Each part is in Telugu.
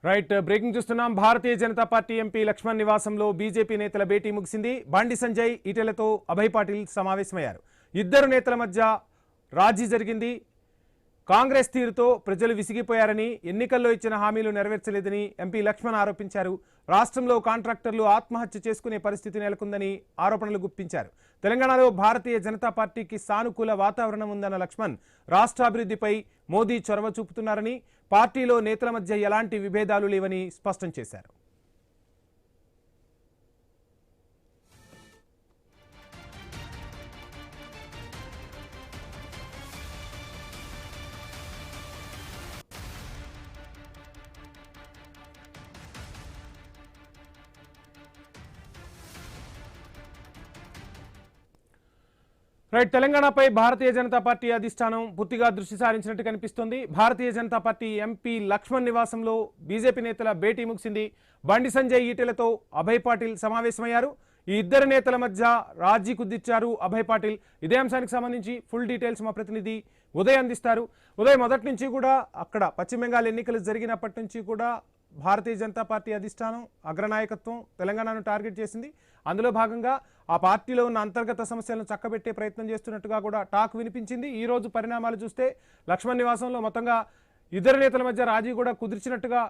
రైట్ బ్రేకింగ్ చూస్తున్నాం. భారతీయ జనతా పార్టీ ఎంపీ లక్ష్మణ్ నివాసంలో బీజేపీ నేతల భేటీ ముగిసింది. బండి సంజయ్ ఈటెలతో అభయ్ పాటిల్ సమావేశమయ్యారు. ఇద్దరు నేతల మధ్య రాజీ జరిగింది. కాంగ్రెస్ తీరుతో ప్రజలు విసిగిపోయారని, ఎన్నికల్లో ఇచ్చిన హామీలు నెరవేర్చలేదని ఎంపీ లక్ష్మణ్ ఆరోపించారు. రాష్ట్రంలో కాంట్రాక్టర్లు ఆత్మహత్య చేసుకునే పరిస్థితి నెలకొందని ఆరోపణలు గుప్పించారు. తెలంగాణలో భారతీయ జనతా పార్టీకి సానుకూల వాతావరణం ఉందన్న లక్ష్మణ్ రాష్ట్రాభివృద్ధిపై మోదీ చొరవ చూపుతున్నారని, పార్టీలో నేతల మధ్య ఎలాంటి విభేదాలు లేవని స్పష్టం చేశారు. రైట్, తెలంగాణపై భారతీయ జనతా పార్టీ అధిష్టానం పూర్తిగా దృష్టి సారించినట్టు కనిపిస్తోంది. భారతీయ జనతా పార్టీ ఎంపీ లక్ష్మణ్ నివాసంలో బీజేపీ నేతల భేటీ ముగిసింది. బండి సంజయ్ ఈటెలతో అభయ్ పాటిల్ సమావేశమయ్యారు. ఈ ఇద్దరు నేతల మధ్య రాజీ కుదిర్చారు అభయ్ పాటిల్. ఇదే అంశానికి సంబంధించి ఫుల్ డీటెయిల్స్ మా ప్రతినిధి ఉదయ్ అందిస్తారు. ఉదయ్, మొదటి నుంచి కూడా అక్కడ పశ్చిమ బెంగాల్ ఎన్నికలు జరిగినప్పటి నుంచి కూడా భారతీయ జనతా పార్టీ అధిష్టానం అగ్రనాయకత్వం తెలంగాణను టార్గెట్ చేసింది. అందులో భాగంగా ఆ పార్టీలో ఉన్న అంతర్గత సమస్యలను చక్కబెట్టే ప్రయత్నం చేస్తున్నట్టుగా కూడా టాక్ వినిపించింది. ఈ రోజు పరిణామాలు చూస్తే లక్ష్మణ్ నివాసంలో మొత్తంగా ఇద్దరు నేతల మధ్య రాజీ కూడా కుదిర్చినట్టుగా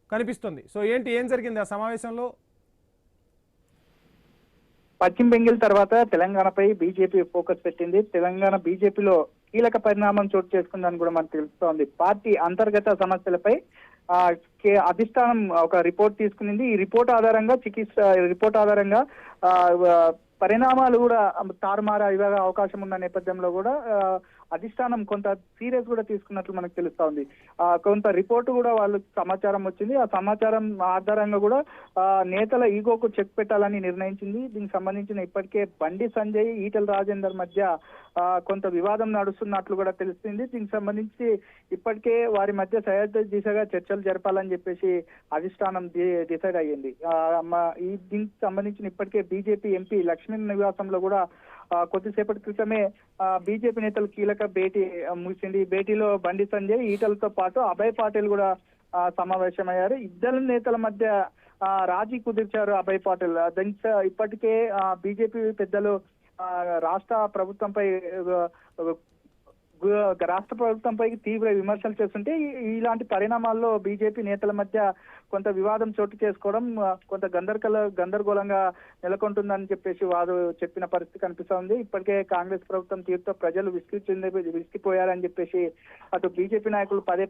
కనిపిస్తుంది. సో ఏం జరిగింది ఆ సమావేశంలో? పశ్చిమ బెంగాల్ తర్వాత తెలంగాణపై బీజేపీ ఫోకస్ పెట్టింది. తెలంగాణ బీజేపీలో కీలక పరిణామం చోటు చేసుకుందని కూడా మనకు తెలుస్తోంది. పార్టీ అంతర్గత సమస్యలపై అధిష్టానం ఒక రిపోర్ట్ తీసుకునింది. ఈ రిపోర్ట్ ఆధారంగా పరిణామాలు కూడా తారుమారు అయ్యే అవకాశం ఉన్న నేపథ్యంలో కూడా అధిష్టానం కొంత సీరియస్ కూడా తీసుకున్నట్లు మనకు తెలుస్తా ఉంది. కొంత రిపోర్టు కూడా వాళ్ళకి సమాచారం వచ్చింది. ఆ సమాచారం ఆధారంగా కూడా నేతల ఈగోకు చెక్ పెట్టాలని నిర్ణయించింది. దీనికి సంబంధించిన ఇప్పటికే బండి సంజయ్, ఈటెల రాజేందర్ మధ్య కొంత వివాదం నడుస్తున్నట్లు కూడా తెలిసింది. దీనికి సంబంధించి ఇప్పటికే వారి మధ్య సహాయ దిశగా చర్చలు జరపాలని చెప్పేసి అధిష్టానం డిసైడ్ అయ్యింది. దీనికి సంబంధించిన ఇప్పటికే బీజేపీ ఎంపీ లక్ష్మణ్ నివాసంలో కూడా కొద్దిసేపటి క్రితమే బీజేపీ నేతలు కీలక భేటీ ముగిసింది. ఈ భేటీలో బండి సంజయ్, ఈటలతో పాటు అభయ్ పాటిల్ కూడా సమావేశమయ్యారు. ఇద్దరు నేతల మధ్య రాజీ కుదిర్చారు అభయ్ పాటిల్. ఇప్పటికే బీజేపీ పెద్దలు రాష్ట్ర ప్రభుత్వంపై తీవ్ర విమర్శలు చేస్తుంటే ఇలాంటి పరిణామాల్లో బీజేపీ నేతల మధ్య కొంత వివాదం చోటు చేసుకోవడం కొంత గందరగోళంగా నెలకొంటుందని చెప్పేసి వారు చెప్పిన పరిస్థితి కనిపిస్తోంది. ఇప్పటికే కాంగ్రెస్ ప్రభుత్వం తీరుతో ప్రజలు విసిగిపోయారని చెప్పేసి అటు బీజేపీ నాయకులు పదే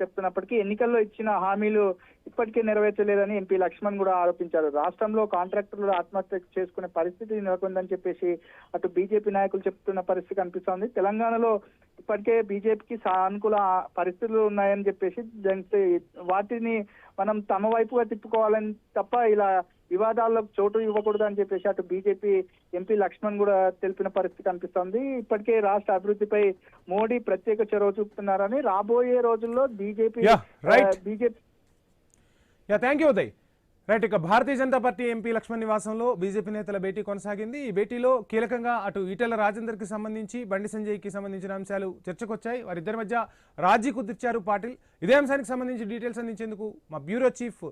చెప్తున్నప్పటికీ ఎన్నికల్లో ఇచ్చిన హామీలు ఇప్పటికే నెరవేర్చలేదని ఎంపీ లక్ష్మణ్ కూడా ఆరోపించారు. రాష్ట్రంలో కాంట్రాక్టర్లు ఆత్మహత్య చేసుకునే పరిస్థితి నెలకొందని చెప్పేసి అటు బీజేపీ నాయకులు చెప్తున్న పరిస్థితి కనిపిస్తోంది. తెలంగాణలో ఇప్పటికే బీజేపీకి సానుకూల పరిస్థితులు ఉన్నాయని చెప్పేసి వాటిని మనం తమ వైపుగా తిప్పుకోవాలని తప్ప ఇలా వివాదాలకు చోటు ఇవ్వకూడదు అని చెప్పేసి అటు బీజేపీ ఎంపీ లక్ష్మణ్ కూడా తెలిపిన పరిస్థితి కనిపిస్తోంది. ఇప్పటికే రాష్ట్ర అభివృద్ధిపై మోడీ ప్రత్యేక చొరవ చూపుతున్నారని, రాబోయే రోజుల్లో BJP thank you Uday. Right, ఇక భారతీయ జనతా పార్టీ ఎంపీ లక్ష్మణ్ నివాసంలో బీజేపీ నేతల భేటీ కొనసాగింది. ఈ భేటీలో కీలకంగా అటు ఈటెల రాజేందర్కి సంబంధించి, బండి సంజయ్కి సంబంధించిన అంశాలు చర్చకొచ్చాయి. వారిద్దరి మధ్య రాజీ కుదిర్చారు పాటిల్. ఇదే అంశానికి సంబంధించి డీటెయిల్స్ అందించేందుకు మా బ్యూరో చీఫ్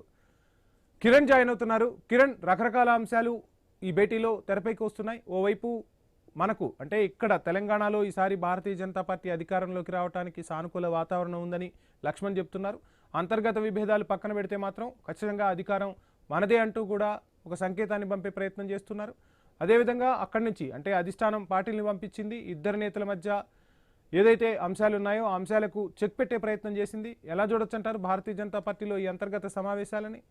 కిరణ్ జాయిన్ అవుతున్నారు. కిరణ్, రకరకాల అంశాలు ఈ భేటీలో తెరపైకి వస్తున్నాయి. ఓవైపు మనకు అంటే ఇక్కడ తెలంగాణలో ఈసారి భారతీయ జనతా పార్టీ అధికారంలోకి రావడానికి సానుకూల వాతావరణం ఉందని లక్ష్మణ్ చెప్తున్నారు. అంతర్గత విభేదాలు పక్కన పెడితే మాత్రం ఖచ్చితంగా అధికారం మనదే అంటూ కూడా ఒక సంకేతాన్ని పంపే ప్రయత్నం చేస్తున్నారు. అదేవిధంగా అక్కడి నుంచి అంటే అధిష్టానం పార్టీని పంపించింది. ఇద్దరు నేతల మధ్య ఏదైతే అంశాలు ఉన్నాయో ఆ అంశాలకు చెక్ పెట్టే ప్రయత్నం చేసింది. ఎలా చూడొచ్చు అంటారు భారతీయ జనతా పార్టీలో ఈ అంతర్గత సమావేశాలని?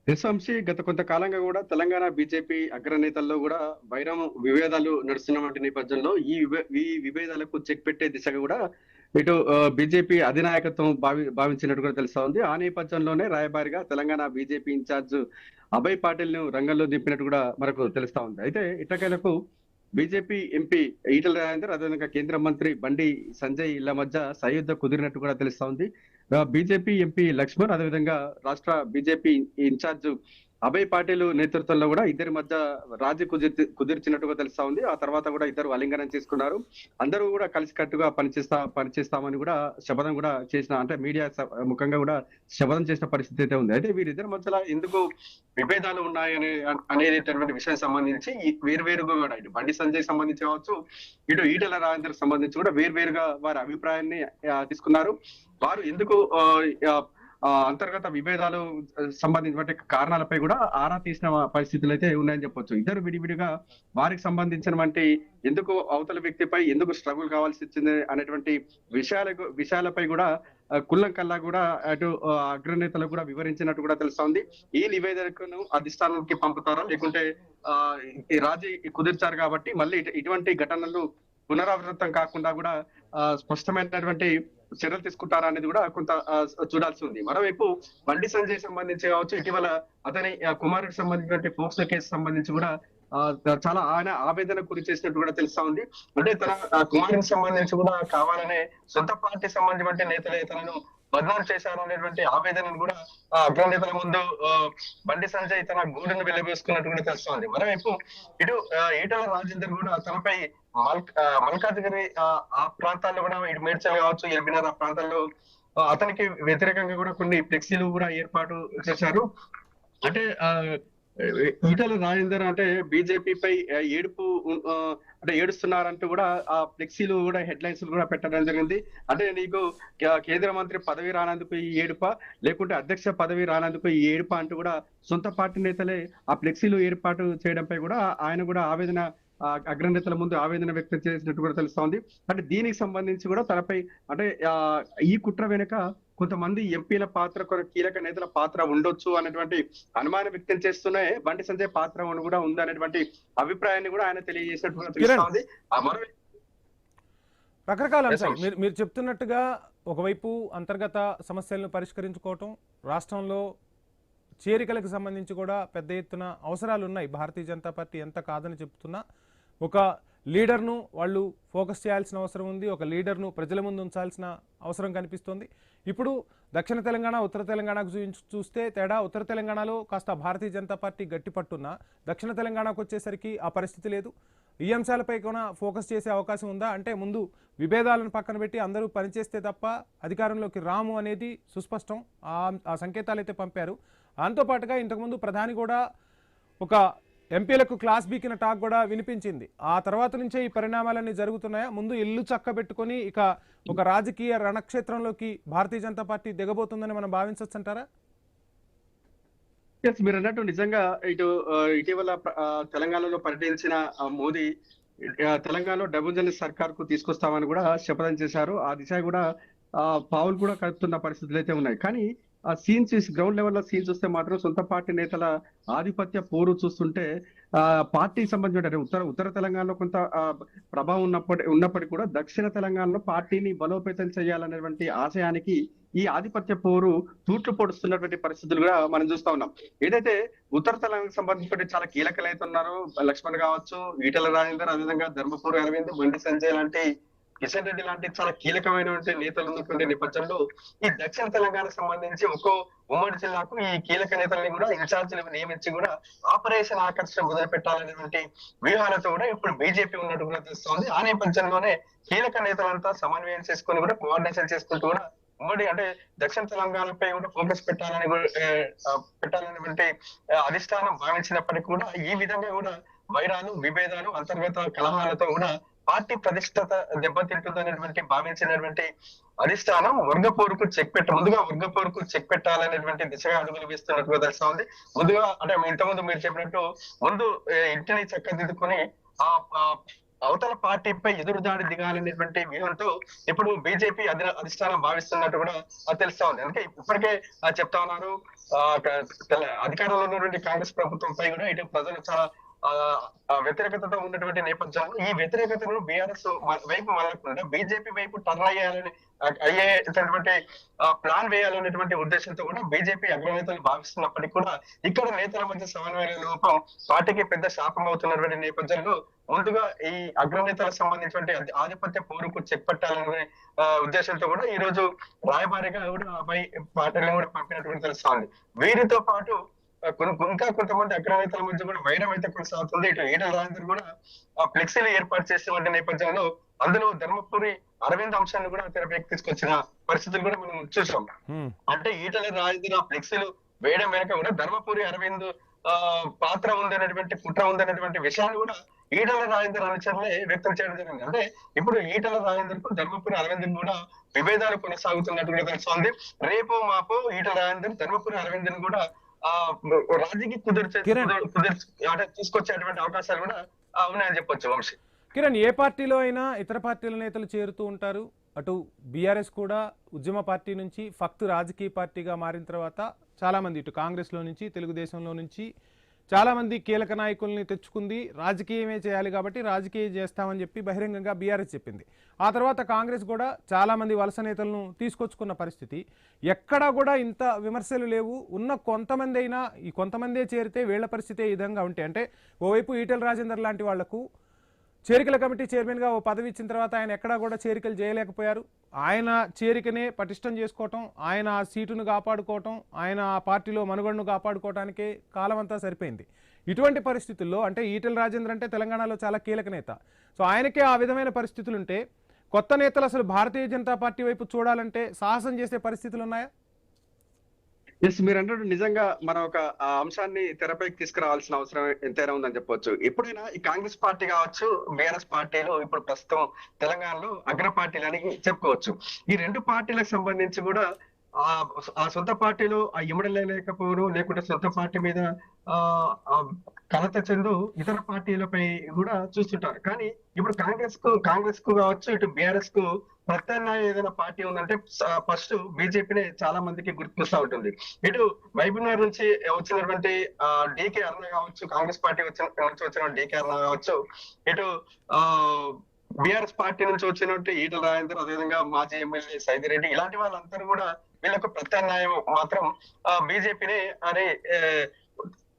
వంశీ, గత కొంతకాలంగా కూడా తెలంగాణ బీజేపీ అగ్రనేతల్లో కూడా వైరం విభేదాలు నడుస్తున్నటువంటి నేపథ్యంలో ఈ విభేదాలకు చెక్ పెట్టే దిశగా కూడా ఇటు బీజేపీ అధినాయకత్వం భావించినట్టు కూడా తెలుస్తా ఉంది. ఆ నేపథ్యంలోనే రాయబారిగా తెలంగాణ బీజేపీ ఇన్ఛార్జ్ అభయ్ పాటిల్ ను రంగంలో దింపినట్టు కూడా మనకు తెలుస్తా ఉంది. అయితే ఇటకేలకు బీజేపీ ఎంపీ ఈటెల రాజేందర్, అదేవిధంగా కేంద్ర మంత్రి బండి సంజయ్ ఇళ్ల మధ్య సయోధ్య కుదిరినట్టు కూడా తెలుస్తా ఉంది. బీజేపీ ఎంపీ లక్ష్మణ్, అదేవిధంగా రాష్ట్ర బీజేపీ ఇన్ఛార్జ్ అభయ్ పాటిల్ నేతృత్వంలో కూడా ఇద్దరి మధ్య రాజీ కుదిర్చినట్టుగా తెలుస్తా ఉంది. ఆ తర్వాత కూడా ఇద్దరు ఆలింగనం చేసుకున్నారు. అందరూ కూడా కలిసికట్టుగా పనిచేస్తామని కూడా శపథం కూడా చేసిన, అంటే మీడియా ముఖంగా కూడా శపథం చేసిన పరిస్థితి అయితే ఉంది. అయితే వీరిద్దరి మధ్యలో ఎందుకు విభేదాలు ఉన్నాయనే అనేటటువంటి విషయం సంబంధించి వేరువేరుగా కూడా ఇటు బండి సంజయ్ సంబంధించి కావచ్చు, ఇటు ఈటెల రాజేందర్ సంబంధించి కూడా వేరువేరుగా వారి అభిప్రాయాన్ని తీసుకున్నారు. వారు ఎందుకు అంతర్గత విభేదాలు సంబంధించిన కారణాలపై కూడా ఆరా తీసిన పరిస్థితులు అయితే ఉన్నాయని చెప్పొచ్చు. ఇద్దరు విడివిడిగా వారికి సంబంధించినటువంటి ఎందుకు అవతల వ్యక్తిపై ఎందుకు స్ట్రగుల్ కావాల్సి వచ్చింది అనేటువంటి విషయాలపై కూడా కుల్లంకల్లా కూడా అటు అగ్రనేతలకు కూడా వివరించినట్టు కూడా తెలుస్తోంది. ఈ నివేదికను అధిష్టానానికి పంపుతారా, లేకుంటే రాజీ కుదిర్చారు కాబట్టి మళ్ళీ ఇటువంటి ఘటనలు పునరావృతం కాకుండా కూడా స్పష్టమైనటువంటి చర్యలు తీసుకుంటారా అనేది కూడా కొంత చూడాల్సి ఉంది. మరోవైపు బండి సంజయ్ సంబంధించి కావచ్చు, ఇటీవల అతని కుమారుడికి సంబంధించిన పోక్సో కేసు సంబంధించి కూడా చాలా ఆయన ఆవేదన గురి చేసినట్టు కూడా తెలుస్తా ఉంది. అంటే తన కుమారుడికి సంబంధించి కూడా కావాలనే సొంత పార్టీ సంబంధించిన నేతలే తనను బదనాం చేశారు అనేటువంటి ఆవేదనను కూడా అగ్రనేతల ముందు బండి సంజయ్ తన గూడును వెళ్లబోసుకున్నట్టు కూడా తెలుస్తోంది. మరోవైపు ఇటు ఈటల రాజేందర్ కూడా తనపై మల్కాజ్గిరి ఆ ప్రాంతాల్లో కూడా ఇటు మేడ్చల్ కావచ్చు, ఎల్బీనగర్ ఆ ప్రాంతాల్లో అతనికి వ్యతిరేకంగా కూడా కొన్ని ఫ్లెక్సీలు కూడా ఏర్పాటు చేశారు. అంటే ఈటల రాజేందర్ అంటే బీజేపీపై అంటే ఏడుస్తున్నారంటూ కూడా ఆ ఫ్లెక్సీలు కూడా హెడ్లైన్స్ కూడా పెట్టడం జరిగింది. అంటే నీకు కేంద్ర మంత్రి పదవి రానందుకు ఈ ఏడుప, లేకుంటే అధ్యక్ష పదవి రానందుకు ఈ ఏడుప అంటూ కూడా సొంత పార్టీ నేతలే ఆ ఫ్లెక్సీలు ఏర్పాటు చేయడంపై కూడా ఆయన కూడా అగ్రనేతల ముందు ఆవేదన వ్యక్తం చేసినట్టు కూడా తెలుస్తోంది. అంటే దీనికి సంబంధించి కూడా తనపై అంటే ఈ కుట్ర వెనుక కొంతమంది ఎంపీల పాత్ర, కీలక నేతల పాత్ర ఉండొచ్చు అనేటువంటి అనుమానం వ్యక్తం చేస్తూనే బండి సంజయ్ పాత్ర కూడా ఉంది అనేటువంటి అభిప్రాయాన్ని కూడా ఆయన తెలియజేసినట్టు తెలుస్తోంది. రకరకాల అంశాలు మీరు చెప్తున్నట్టుగా ఒకవైపు అంతర్గత సమస్యలను పరిష్కరించుకోవటం, రాష్ట్రంలో చేరికలకు సంబంధించి కూడా పెద్ద ఎత్తున అవసరాలు ఉన్నాయి. భారతీయ జనతా పార్టీ ఎంత కాదని చెప్తున్నా ఒక లీడర్ను వాళ్ళు ఫోకస్ చేయాల్సిన అవసరం ఉంది, ఒక లీడర్ను ప్రజల ముందు ఉంచాల్సిన అవసరం కనిపిస్తోంది. ఇప్పుడు దక్షిణ తెలంగాణ, ఉత్తర తెలంగాణకు చూస్తే తేడా. ఉత్తర తెలంగాణలో కాస్త భారతీయ జనతా పార్టీ గట్టిపట్టున్నా దక్షిణ తెలంగాణకు వచ్చేసరికి ఆ పరిస్థితి లేదు. ఈ అంశాలపై కూడా ఫోకస్ చేసే అవకాశం ఉందా? అంటే ముందు విభేదాలను పక్కన పెట్టి అందరూ పనిచేస్తే తప్ప అధికారంలోకి రాము అనేది సుస్పష్టం. ఆ సంకేతాలు అయితే పంపారు. దాంతోపాటుగా ఇంతకుముందు ప్రధాని కూడా ఒక ఎంపీలకు క్లాస్ బీకిన టాక్ కూడా వినిపించింది. ఆ తర్వాత నుంచే ఈ పరిణామాలన్నీ జరుగుతున్నాయా? ముందు ఇల్లు చక్కబెట్టుకొని ఇక ఒక రాజకీయ రణక్షేత్రంలోకి భారతీయ జనతా పార్టీ దిగబోతుందని మనం భావించవచ్చు అంటారా? మీరు అన్నట్టు నిజంగా ఇటీవల తెలంగాణలో పర్యటించిన మోదీ తెలంగాణలో డబుల్ ఇంజిన్ సర్కార్ కు తీసుకొస్తామని కూడా శపథం చేశారు. ఆ దిశ కూడా పావులు కూడా కలుపుతున్న పరిస్థితులు అయితే ఉన్నాయి. కానీ ఆ సీన్స్ గ్రౌండ్ లెవెల్లో సీన్స్ చూస్తే మాత్రం సొంత పార్టీ నేతల ఆధిపత్య పోరు చూస్తుంటే పార్టీకి సంబంధించిన ఉత్తర తెలంగాణలో కొంత ప్రభావం ఉన్నప్పటికీ కూడా దక్షిణ తెలంగాణలో పార్టీని బలోపేతం చేయాలనేటువంటి ఆశయానికి ఈ ఆధిపత్య పోరు తూట్లు పొడుస్తున్నటువంటి పరిస్థితులు కూడా మనం చూస్తా ఉన్నాం. ఏదైతే ఉత్తర తెలంగాణకు సంబంధించి చాలా కీలకలు అయితే ఉన్నారో, లక్ష్మణ్ కావచ్చు, ఈటల రాజేందర్, అదేవిధంగా ధర్మపురి అరవింద్, బండి సంజయ్ లాంటి, కిషన్ రెడ్డి లాంటి చాలా కీలకమైనటువంటి నేతలు ఉన్నటువంటి నేపథ్యంలో ఈ దక్షిణ తెలంగాణకు సంబంధించి ఉమ్మడి జిల్లాకు ఈ కీలక నేతల్ని కూడా ఇన్ఛార్జీలు నియమించి కూడా ఆపరేషన్ ఆకర్షణ మొదలు పెట్టాలనేటువంటి వ్యూహాలతో కూడా ఇప్పుడు బీజేపీ ఉన్నట్టు కూడా తెలుస్తోంది. ఆ నేపథ్యంలోనే కీలక నేతలంతా సమన్వయం చేసుకుని కూడా కోఆర్డినేషన్ చేసుకుంటూ కూడా ఉమ్మడి అంటే దక్షిణ తెలంగాణపై కూడా ఫోకస్ పెట్టాలనేటువంటి అధిష్టానం భావించినప్పటికీ కూడా ఈ విధంగా కూడా వైరాలు, విభేదాలు, అంతర్గత కలహాలతో కూడా పార్టీ ప్రతిష్టత దెబ్బతింటుందనేటువంటి భావించినటువంటి అధిష్టానం ముందుగా వర్గపోరుకు చెక్ పెట్టాలనేటువంటి దిశగా అడుగులు వేస్తున్నట్టుగా తెలుస్తా ఉంది. ముందుగా అంటే ఇంతకుముందు మీరు చెప్పినట్టు ముందు ఇంటిని చక్కదిద్దుకొని ఆ అవతల పార్టీపై ఎదురుదాడి దిగాలనేటువంటి వ్యూహంతో ఇప్పుడు బీజేపీ అధిష్టానం భావిస్తున్నట్టు కూడా తెలుస్తా ఉంది. అందుకే ఇప్పటికే చెప్తా ఉన్నారు, అధికారంలో ఉన్నటువంటి కాంగ్రెస్ ప్రభుత్వంపై కూడా ఇటు ప్రజలు చాలా వ్యతిరేకతతో ఉన్నటువంటి నేపథ్యంలో ఈ వ్యతిరేకతను బీఆర్ఎస్ వైపు మళ్ళకుండా బీజేపీ వైపు టర్న్ అయ్యేటటువంటి ప్లాన్ వేయాలనేటువంటి ఉద్దేశంతో కూడా బీజేపీ అగ్రనేతలు భావిస్తున్నప్పటికీ కూడా ఇక్కడ నేతల మధ్య సమన్వయ లోపం పార్టీకి పెద్ద శాపం అవుతున్నటువంటి నేపథ్యంలో ముందుగా ఈ అగ్రనేతలకు సంబంధించినటువంటి ఆధిపత్య పోరుకు చెక్ పెట్టాలనే ఉద్దేశంతో కూడా ఈ రోజు రాయబారిగా కూడా అబ్బాయి పార్టీలను కూడా పంపినటువంటి తెలుస్తోంది. వీరితో పాటు ఇంకా కొంతమంది అగ్రనేతల మధ్య కూడా వైరం అయితే కొనసాగుతుంది. ఇటు ఈటల రాజేందర్ కూడా ఫ్లెక్సీలు ఏర్పాటు చేసిన నేపథ్యంలో అందులో ధర్మపురి అరవింద్ అంశాన్ని కూడా తెరపైకి తీసుకొచ్చిన పరిస్థితులు కూడా మనం చూసాం. అంటే ఈటల రాజేందర్ ఆ ఫ్లెక్సీలు వేయడం వెనక కూడా ధర్మపురి అరవింద్ పాత్ర ఉందనేటువంటి కుట్ర ఉందనేటువంటి విషయాన్ని కూడా ఈటల రాజేందర్ అనుచరులే వ్యక్తం చేయడం జరిగింది. అంటే ఇప్పుడు ఈటల రాజేందర్ కు ధర్మపురి అరవింద్ కూడా విభేదాలు కొనసాగుతున్నట్టుగా తెలుస్తోంది. రేపు మాపు ఈటల రాజేందర్ ధర్మపురి అరవింద్ కూడా రాజకీయ అంటే తీసుకొచ్చేటువంటి అవకాశాలు కూడా ఉన్నాయని చెప్పొచ్చు వంశీ. కిరణ్, ఏ పార్టీలో అయినా ఇతర పార్టీల నేతలు చేరుతూ ఉంటారు. అటు బీఆర్ఎస్ కూడా ఉద్యమ పార్టీ నుంచి ఫక్త్ రాజకీయ పార్టీగా మారిన తర్వాత చాలామంది ఇటు కాంగ్రెస్లో నుంచి తెలుగుదేశంలో నుంచి చాలామంది కీలక నాయకుల్ని తెచ్చుకుంది. రాజకీయమే చేయాలి కాబట్టి రాజకీయం చేస్తామని చెప్పి బహిరంగంగా బీఆర్ఎస్ చెప్పింది. ఆ తర్వాత కాంగ్రెస్ కూడా చాలామంది వలస నేతలను తీసుకొచ్చుకున్న పరిస్థితి. ఎక్కడా కూడా ఇంత విమర్శలు లేవు. ఉన్న కొంతమంది అయినా ఈ కొంతమందే చేరితే వీళ్ల పరిస్థితి ఈ విధంగా ఉంటాయి. అంటే ఓవైపు ఈటెల రాజేందర్ లాంటి వాళ్లకు చేరికల కమిటీ చైర్మన్గా ఓ పదవి ఇచ్చిన తర్వాత ఆయన ఎక్కడా కూడా చేరికలు చేయలేకపోయారు. ఆయన చేరికనే పటిష్టం చేసుకోవటం, ఆయన ఆ సీటును కాపాడుకోవటం, ఆయన ఆ పార్టీలో మనుగడను కాపాడుకోవటానికే కాలం అంతా సరిపోయింది. ఇటువంటి పరిస్థితుల్లో అంటే ఈటెల రాజేందర్ అంటే తెలంగాణలో చాలా కీలక నేత. సో ఆయనకే ఆ విధమైన పరిస్థితులు ఉంటే కొత్త నేతలు అసలు భారతీయ జనతా పార్టీ వైపు చూడాలంటే సాహసం చేసే పరిస్థితులు ఉన్నాయా? ఎస్, మీరు అన్నట్టు నిజంగా మనం ఒక అంశాన్ని తెరపైకి తీసుకురావాల్సిన అవసరం ఎంతైనా ఉందని చెప్పొచ్చు. ఎప్పుడైనా ఈ కాంగ్రెస్ పార్టీ కావచ్చు, బీఆర్ఎస్ పార్టీలు ఇప్పుడు ప్రస్తుతం తెలంగాణలో అగ్ర పార్టీలు అని చెప్పుకోవచ్చు. ఈ రెండు పార్టీలకు సంబంధించి కూడా ఆ సొంత పార్టీలో ఆ ఇమడలేకపోవడం, లేకుంటే సొంత పార్టీ మీద కలత చెందు ఇతర పార్టీలపై కూడా చూస్తుంటారు. కానీ ఇప్పుడు కాంగ్రెస్ కు కావచ్చు, ఇటు బీఆర్ఎస్ కు ప్రత్యామ్నాయ ఏదైనా పార్టీ ఉందంటే ఫస్ట్ బీజేపీనే చాలా మందికి గుర్తుకొస్తా ఉంటుంది. ఇటు మహబూబ్నగర్ నుంచి వచ్చినటువంటి డీకే అరుణ కావచ్చు, కాంగ్రెస్ పార్టీ వచ్చిన డీకే అరుణ కావచ్చు, ఇటు బీఆర్ఎస్ పార్టీ నుంచి వచ్చినట్టు ఈటల రాజేందర్, అదేవిధంగా మాజీ ఎమ్మెల్యే సైదిరెడ్డి, ఇలాంటి వాళ్ళందరూ కూడా వీళ్ళకు ప్రత్యామ్నాయం మాత్రం బీజేపీనే అని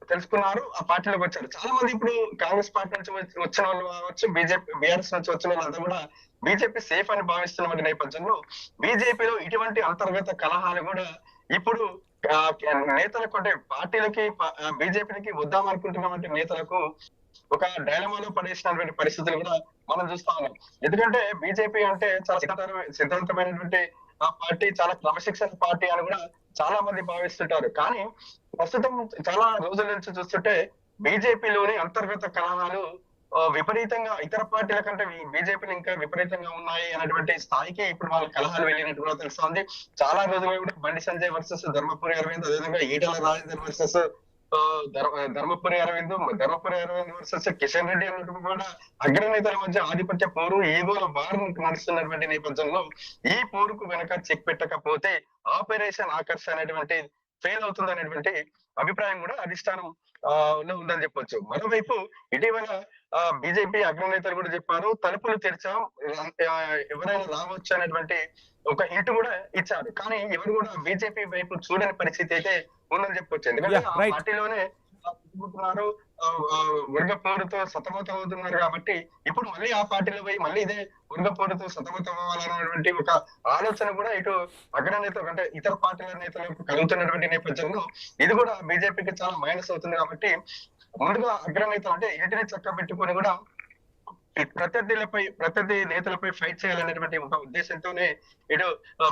తెలుసుకున్నారు, ఆ పార్టీలోకి వచ్చారు. చాలా మంది ఇప్పుడు కాంగ్రెస్ పార్టీ నుంచి వచ్చిన వాళ్ళు కావచ్చు, బీఆర్ఎస్ నుంచి వచ్చిన వాళ్ళంతా కూడా బీజేపీ సేఫ్ అని భావిస్తున్న నేపథ్యంలో బీజేపీలో ఇటువంటి అంతర్గత కలహాలు కూడా ఇప్పుడు నేతలకు అంటే పార్టీలకి బీజేపీకి వద్దామనుకుంటున్నటువంటి నేతలకు ఒక డైలమాలో పడేసినటువంటి పరిస్థితులు కూడా మనం చూస్తా ఉన్నాం. ఎందుకంటే బీజేపీ అంటే చాలా సిద్ధాంతమైనటువంటి పార్టీ, చాలా క్రమశిక్షణ పార్టీ అని కూడా చాలా మంది భావిస్తుంటారు. కానీ ప్రస్తుతం చాలా రోజుల నుంచి చూస్తుంటే బీజేపీలోని అంతర్గత కలహాలు విపరీతంగా ఇతర పార్టీల కంటే బీజేపీలు ఇంకా విపరీతంగా ఉన్నాయి అనేటువంటి స్థాయికి ఇప్పుడు వాళ్ళ కలహాలు వెళ్ళినట్టు కూడా తెలుస్తోంది. చాలా రోజులుగా కూడా బండి సంజయ్ వర్సెస్ ధర్మపురి అరవింద్, అదేవిధంగా ఈటల రాజేందర్ వర్సెస్ ధర్మపురి అరవింద్ వర్సెస్ కిషన్ రెడ్డి అన్నట్టు కూడా అగ్రనేతల మధ్య ఆధిపత్య పోరు, ఈగోల వారు నడుస్తున్నటువంటి నేపథ్యంలో ఈ పోరుకు వెనక చెక్ పెట్టకపోతే ఆపరేషన్ ఆకర్ష్ అనేటువంటి ఫెయిల్ అవుతుంది అనేటువంటి అభిప్రాయం కూడా అధిష్టానం లో ఉందని చెప్పొచ్చు. మరోవైపు ఇటీవల బీజేపీ అగ్రనేతలు కూడా చెప్పారు, తలుపులు తెరిచాం, ఎవరైనా రావచ్చు అనేటువంటి ఒక హింట్ కూడా ఇచ్చారు. కానీ ఎవరు కూడా బీజేపీ వైపు చూడని పరిస్థితి అయితే ఉందని చెప్పొచ్చు. ఎందుకంటే ఆ పార్టీలోనే వర్గ పోరుతో సతమతం అవుతున్నారు కాబట్టి ఇప్పుడు మళ్ళీ ఆ పార్టీలో పోయి మళ్ళీ ఇదే వర్గ పోరుతో సతమతం అవ్వాలనేటువంటి ఒక ఆలోచన కూడా ఇటు అగ్రనేతలు అంటే ఇతర పార్టీల నేతలకు కలుగుతున్నటువంటి నేపథ్యంలో ఇది కూడా బీజేపీకి చాలా మైనస్ అవుతుంది. కాబట్టి ముందుగా అగ్రనేతలు అంటే ఇంటిని చక్క పెట్టుకొని కూడా ప్రత్యర్థి నేతలపై ఫైట్ చేయాలనేటువంటి ఒక ఉద్దేశంతోనే ఇటు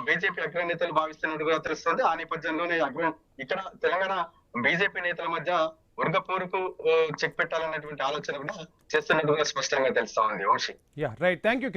బీజేపీ అగ్రనేతలు భావిస్తున్నట్టుగా తెలుస్తుంది. ఆ నేపథ్యంలోనే ఇక్కడ తెలంగాణ బీజేపీ నేతల మధ్య వర్గ పోరుకు చెక్ పెట్టాలనేటువంటి ఆలోచన కూడా చేస్తున్నట్టుగా స్పష్టంగా తెలుస్తా ఉంది Vamsi. Right, thank you Kiran.